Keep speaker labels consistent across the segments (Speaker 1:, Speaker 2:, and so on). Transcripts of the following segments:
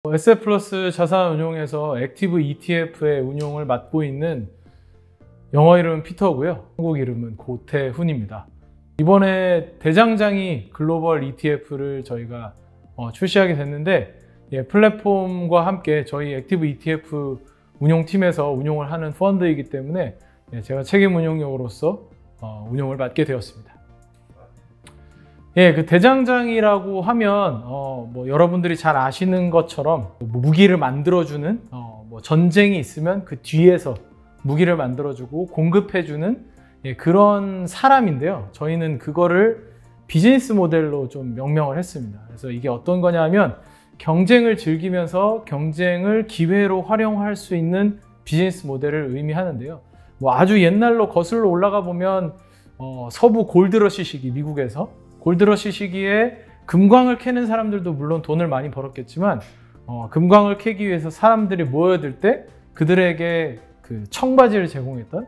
Speaker 1: SF플러스 자산운용에서 액티브 ETF의 운용을 맡고 있는 영어 이름은 피터고요. 한국 이름은 고태훈입니다. 이번에 대장장이 글로벌 ETF를 저희가 출시하게 됐는데, 플랫폼과 함께 저희 액티브 ETF 운용팀에서 운용을 하는 펀드이기 때문에 제가 책임 운용역으로서 운용을 맡게 되었습니다. 그 대장장이라고 하면 여러분들이 잘 아시는 것처럼 무기를 만들어주는 전쟁이 있으면 그 뒤에서 무기를 만들어주고 공급해주는 그런 사람인데요. 저희는 그거를 비즈니스 모델로 좀 명명을 했습니다. 그래서 이게 어떤 거냐면 경쟁을 즐기면서 경쟁을 기회로 활용할 수 있는 비즈니스 모델을 의미하는데요. 아주 옛날로 거슬러 올라가 보면 서부 골드러시 시기, 미국에서 골드러시 시기에 금광을 캐는 사람들도 물론 돈을 많이 벌었겠지만 금광을 캐기 위해서 사람들이 모여들 때 그들에게 그 청바지를 제공했던,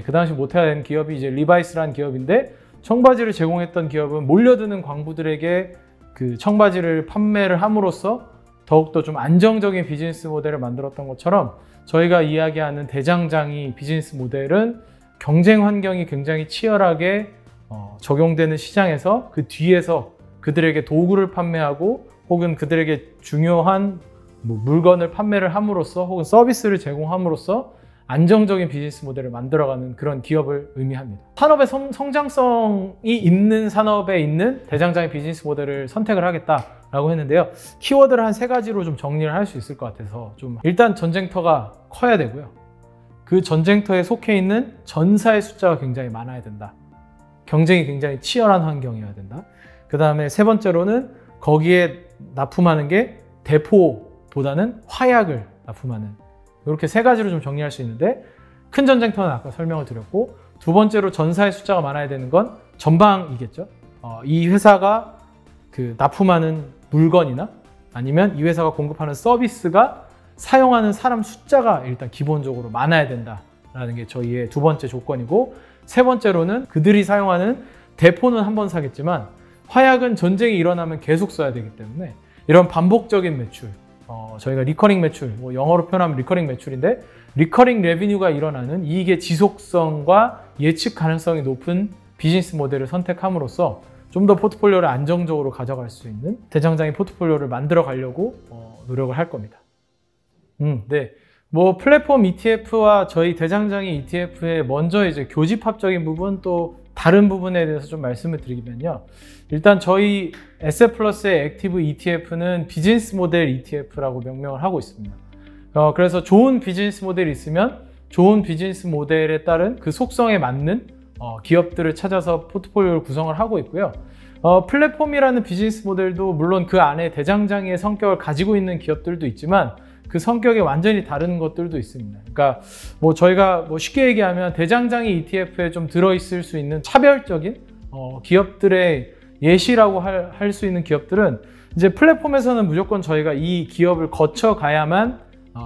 Speaker 1: 그 당시 모태가 된 기업이 이제 리바이스라는 기업인데, 청바지를 제공했던 기업은 몰려드는 광부들에게 그 청바지를 판매를 함으로써 더욱더 좀 안정적인 비즈니스 모델을 만들었던 것처럼, 저희가 이야기하는 대장장이 비즈니스 모델은 경쟁 환경이 굉장히 치열하게 적용되는 시장에서 그 뒤에서 그들에게 도구를 판매하고 혹은 그들에게 중요한 물건을 판매를 함으로써 혹은 서비스를 제공함으로써 안정적인 비즈니스 모델을 만들어가는 그런 기업을 의미합니다. 산업의 성장성이 있는 산업에 있는 대장장이 비즈니스 모델을 선택을 하겠다라고 했는데요. 키워드를 한 3가지로 좀 정리를 할 수 있을 것 같아서, 일단 전쟁터가 커야 되고요. 그 전쟁터에 속해 있는 전사의 숫자가 굉장히 많아야 된다. 경쟁이 굉장히 치열한 환경이어야 된다. 그 다음에 3번째로는 거기에 납품하는 게 대포보다는 화약을 납품하는, 이렇게 3가지로 좀 정리할 수 있는데, 큰 전쟁터는 아까 설명을 드렸고, 2번째로 전사의 숫자가 많아야 되는 건 전방이겠죠. 이 회사가 그 납품하는 물건이나 아니면 이 회사가 공급하는 서비스가 사용하는 사람 숫자가 일단 기본적으로 많아야 된다라는 게 저희의 2번째 조건이고, 3번째로는 그들이 사용하는 대포는 한 번 사겠지만 화약은 전쟁이 일어나면 계속 써야 되기 때문에 이런 반복적인 매출, 저희가 리커링 매출, 영어로 표현하면 리커링 매출인데, 리커링 레비뉴가 일어나는 이익의 지속성과 예측 가능성이 높은 비즈니스 모델을 선택함으로써 좀 더 포트폴리오를 안정적으로 가져갈 수 있는 대장장이 포트폴리오를 만들어 가려고 노력을 할 겁니다. 네. 플랫폼 ETF와 저희 대장장이 ETF의 먼저 이제 교집합적인 부분, 또 다른 부분에 대해서 좀 말씀을 드리면요. 일단 저희 SF플러스의 액티브 ETF는 비즈니스 모델 ETF라고 명명을 하고 있습니다. 그래서 좋은 비즈니스 모델이 있으면 좋은 비즈니스 모델에 따른 그 속성에 맞는 기업들을 찾아서 포트폴리오를 구성을 하고 있고요. 플랫폼이라는 비즈니스 모델도 물론 그 안에 대장장이의 성격을 가지고 있는 기업들도 있지만 그 성격이 완전히 다른 것들도 있습니다. 그러니까 저희가 쉽게 얘기하면 대장장이 ETF에 좀 들어있을 수 있는 차별적인 기업들의 예시라고 할 수 있는 기업들은 이제 플랫폼에서는 무조건 저희가 이 기업을 거쳐 가야만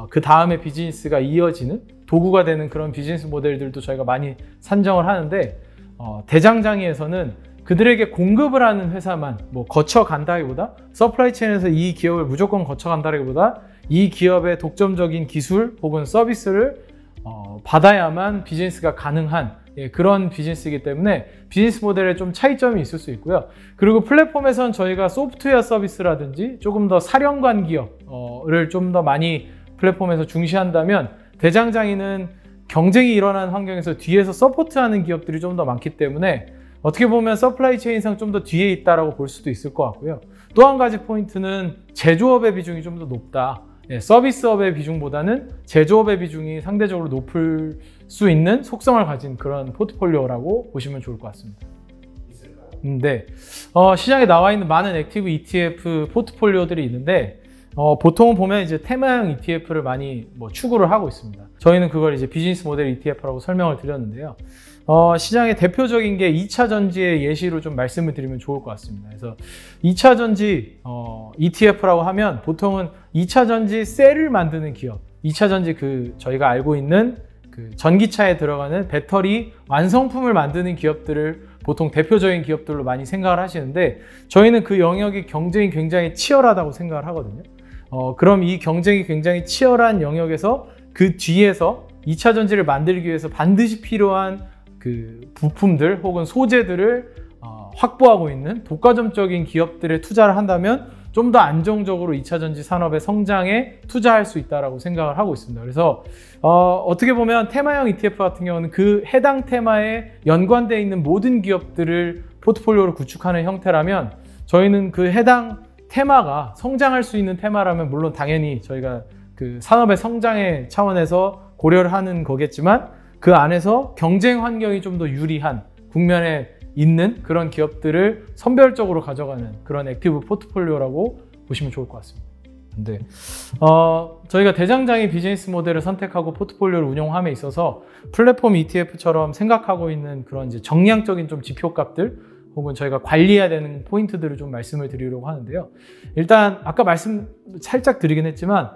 Speaker 1: 그 다음에 비즈니스가 이어지는 도구가 되는 그런 비즈니스 모델들도 저희가 많이 산정을 하는데, 대장장이에서는 그들에게 공급을 하는 회사만 거쳐 간다기보다, 서플라이 체인에서 이 기업을 무조건 거쳐 간다기보다 이 기업의 독점적인 기술 혹은 서비스를 받아야만 비즈니스가 가능한 그런 비즈니스이기 때문에 비즈니스 모델에 좀 차이점이 있을 수 있고요. 그리고 플랫폼에서는 저희가 소프트웨어 서비스라든지 조금 더 사령관 기업을 좀 더 많이 플랫폼에서 중시한다면, 대장장이는 경쟁이 일어나는 환경에서 뒤에서 서포트하는 기업들이 좀 더 많기 때문에 어떻게 보면 서플라이 체인상 좀 더 뒤에 있다라고 볼 수도 있을 것 같고요. 또 한 가지 포인트는 제조업의 비중이 좀 더 높다. 서비스업의 비중보다는 제조업의 비중이 상대적으로 높을 수 있는 속성을 가진 그런 포트폴리오라고 보시면 좋을 것 같습니다. 네, 시장에 나와 있는 많은 액티브 ETF 포트폴리오들이 있는데, 보통은 보면 이제 테마형 ETF를 많이 추구를 하고 있습니다. 저희는 그걸 이제 비즈니스 모델 ETF라고 설명을 드렸는데요. 시장의 대표적인 게 2차 전지의 예시로 좀 말씀을 드리면 좋을 것 같습니다. 그래서 2차 전지 ETF라고 하면 보통은 2차 전지 셀을 만드는 기업, 2차 전지 저희가 알고 있는 그 전기차에 들어가는 배터리 완성품을 만드는 기업들을 보통 대표적인 기업들로 많이 생각을 하시는데, 저희는 그 영역이 경쟁이 굉장히 치열하다고 생각을 하거든요. 그럼 이 경쟁이 굉장히 치열한 영역에서 그 뒤에서 2차 전지를 만들기 위해서 반드시 필요한 그 부품들 혹은 소재들을 확보하고 있는 독과점적인 기업들에 투자를 한다면 좀 더 안정적으로 2차 전지 산업의 성장에 투자할 수 있다고 생각을 하고 있습니다. 그래서 어떻게 보면 테마형 ETF 같은 경우는 그 해당 테마에 연관되어 있는 모든 기업들을 포트폴리오로 구축하는 형태라면, 저희는 그 해당 테마가 성장할 수 있는 테마라면 물론 당연히 저희가 그 산업의 성장의 차원에서 고려를 하는 거겠지만, 그 안에서 경쟁 환경이 좀 더 유리한 국면에 있는 그런 기업들을 선별적으로 가져가는 그런 액티브 포트폴리오라고 보시면 좋을 것 같습니다. 근데 저희가 대장장이 비즈니스 모델을 선택하고 포트폴리오를 운영함에 있어서 플랫폼 ETF처럼 생각하고 있는 그런 이제 정량적인 좀 지표값들 혹은 저희가 관리해야 되는 포인트들을 좀 말씀을 드리려고 하는데요. 일단 아까 말씀 살짝 드리긴 했지만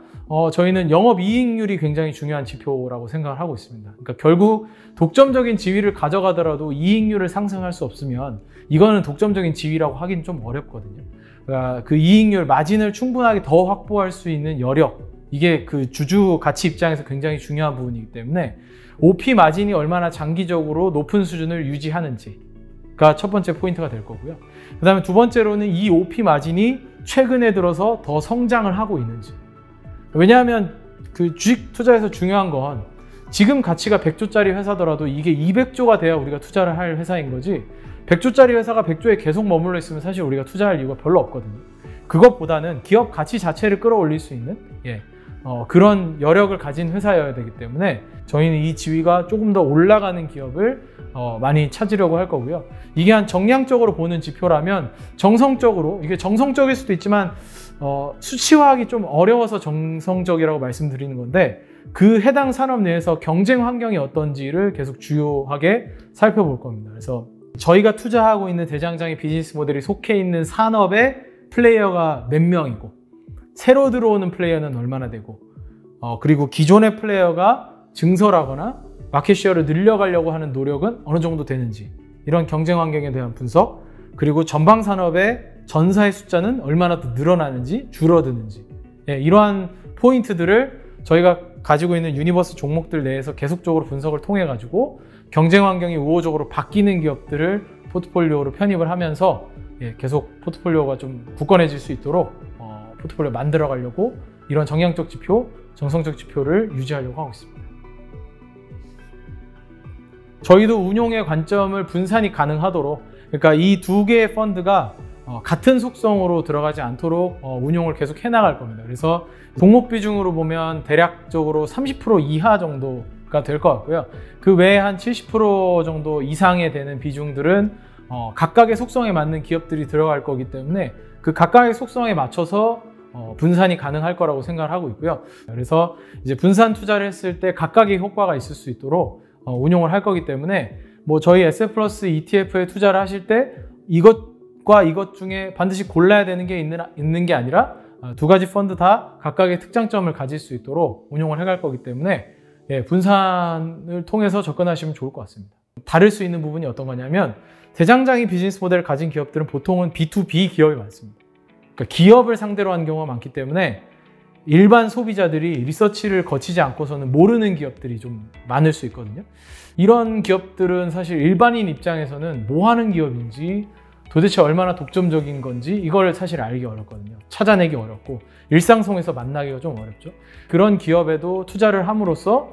Speaker 1: 저희는 영업이익률이 굉장히 중요한 지표라고 생각을 하고 있습니다. 그러니까 결국 독점적인 지위를 가져가더라도 이익률을 상승할 수 없으면 이거는 독점적인 지위라고 하긴 좀 어렵거든요. 그러니까 그 이익률, 마진을 충분하게 더 확보할 수 있는 여력, 이게 그 주주 가치 입장에서 굉장히 중요한 부분이기 때문에 OP 마진이 얼마나 장기적으로 높은 수준을 유지하는지가 첫 번째 포인트가 될 거고요. 그 다음에 두 번째로는 이 OP 마진이 최근에 들어서 더 성장을 하고 있는지. 왜냐하면 그 주식 투자에서 중요한 건 지금 가치가 100조짜리 회사더라도 이게 200조가 돼야 우리가 투자를 할 회사인 거지, 100조짜리 회사가 100조에 계속 머물러 있으면 사실 우리가 투자할 이유가 별로 없거든요. 그것보다는 기업 가치 자체를 끌어올릴 수 있는 그런 여력을 가진 회사여야 되기 때문에 저희는 이 지위가 조금 더 올라가는 기업을 많이 찾으려고 할 거고요. 이게 한 정량적으로 보는 지표라면 정성적으로, 이게 정성적일 수도 있지만 수치화하기 좀 어려워서 정성적이라고 말씀드리는 건데, 그 해당 산업 내에서 경쟁 환경이 어떤지를 계속 주요하게 살펴볼 겁니다. 그래서 저희가 투자하고 있는 대장장이 비즈니스 모델이 속해 있는 산업의 플레이어가 몇 명이고, 새로 들어오는 플레이어는 얼마나 되고, 그리고 기존의 플레이어가 증설하거나 마켓쉐어를 늘려가려고 하는 노력은 어느 정도 되는지, 이런 경쟁 환경에 대한 분석, 그리고 전방 산업의 전사의 숫자는 얼마나 더 늘어나는지 줄어드는지, 이러한 포인트들을 저희가 가지고 있는 유니버스 종목들 내에서 계속적으로 분석을 통해 가지고 경쟁 환경이 우호적으로 바뀌는 기업들을 포트폴리오로 편입을 하면서 계속 포트폴리오가 좀 굳건해질 수 있도록 포트폴리오 만들어 가려고 이런 정량적 지표, 정성적 지표를 유지하려고 하고 있습니다. 저희도 운용의 관점을 분산이 가능하도록, 그러니까 이 두 개의 펀드가 같은 속성으로 들어가지 않도록 운용을 계속 해나갈 겁니다. 그래서 종목 비중으로 보면 대략적으로 30% 이하 정도가 될 것 같고요. 그 외에 한 70% 정도 이상에 되는 비중들은 각각의 속성에 맞는 기업들이 들어갈 거기 때문에 그 각각의 속성에 맞춰서 분산이 가능할 거라고 생각을 하고 있고요. 그래서 이제 분산 투자를 했을 때 각각의 효과가 있을 수 있도록 운용을 할 거기 때문에 뭐 저희 SF+ ETF에 투자를 하실 때 이것과 이것 중에 반드시 골라야 되는 게 있는 게 아니라 두 가지 펀드 다 각각의 특장점을 가질 수 있도록 운용을 해갈 거기 때문에 분산을 통해서 접근하시면 좋을 것 같습니다. 다를 수 있는 부분이 어떤 거냐면, 대장장이 비즈니스 모델을 가진 기업들은 보통은 B2B 기업이 많습니다. 그러니까 기업을 상대로 한 경우가 많기 때문에 일반 소비자들이 리서치를 거치지 않고서는 모르는 기업들이 좀 많을 수 있거든요. 이런 기업들은 사실 일반인 입장에서는 뭐 하는 기업인지, 도대체 얼마나 독점적인 건지 이걸 사실 알기 어렵거든요. 찾아내기 어렵고 일상 속에서 만나기가 좀 어렵죠. 그런 기업에도 투자를 함으로써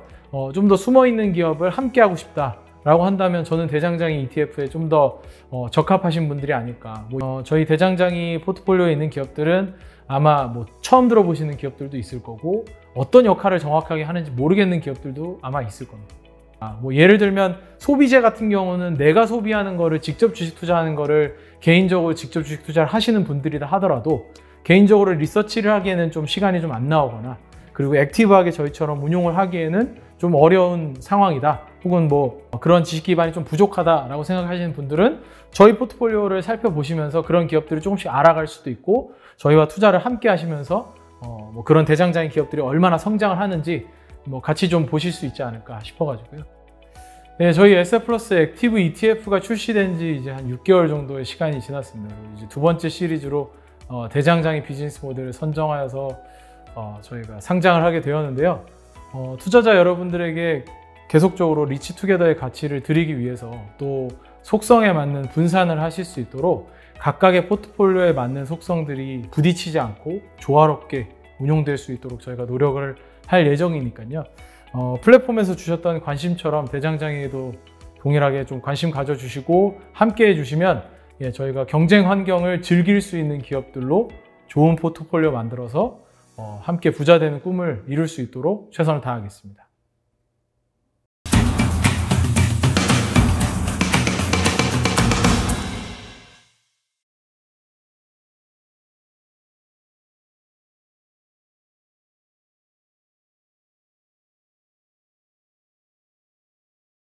Speaker 1: 좀 더 숨어있는 기업을 함께 하고 싶다라고 한다면 저는 대장장이 ETF에 좀 더 적합하신 분들이 아닐까. 저희 대장장이 포트폴리오에 있는 기업들은 아마 뭐 처음 들어보시는 기업들도 있을 거고, 어떤 역할을 정확하게 하는지 모르겠는 기업들도 아마 있을 겁니다. 뭐 예를 들면 소비재 같은 경우는 내가 소비하는 거를 직접 주식 투자하는 거를 개인적으로 직접 주식 투자를 하시는 분들이다 하더라도 개인적으로 리서치를 하기에는 좀 시간이 좀 안 나오거나, 그리고 액티브하게 저희처럼 운용을 하기에는 좀 어려운 상황이다, 혹은 뭐 그런 지식 기반이 좀 부족하다라고 생각하시는 분들은 저희 포트폴리오를 살펴보시면서 그런 기업들을 조금씩 알아갈 수도 있고, 저희와 투자를 함께 하시면서 뭐 그런 대장장이 기업들이 얼마나 성장을 하는지 뭐 같이 좀 보실 수 있지 않을까 싶어가지고요. 네, 저희 SF+ 액티브 ETF가 출시된 지 이제 한 6개월 정도의 시간이 지났습니다. 이제 두 번째 시리즈로 대장장이 비즈니스 모델을 선정하여서 저희가 상장을 하게 되었는데요. 투자자 여러분들에게 계속적으로 리치 투게더의 가치를 드리기 위해서 또 속성에 맞는 분산을 하실 수 있도록 각각의 포트폴리오에 맞는 속성들이 부딪히지 않고 조화롭게 운용될 수 있도록 저희가 노력을 할 예정이니까요. 플랫폼에서 주셨던 관심처럼 대장장에도 동일하게 좀 관심 가져주시고 함께 해주시면 저희가 경쟁 환경을 즐길 수 있는 기업들로 좋은 포트폴리오 만들어서 함께 부자 되는 꿈을 이룰 수 있도록 최선을 다하겠습니다.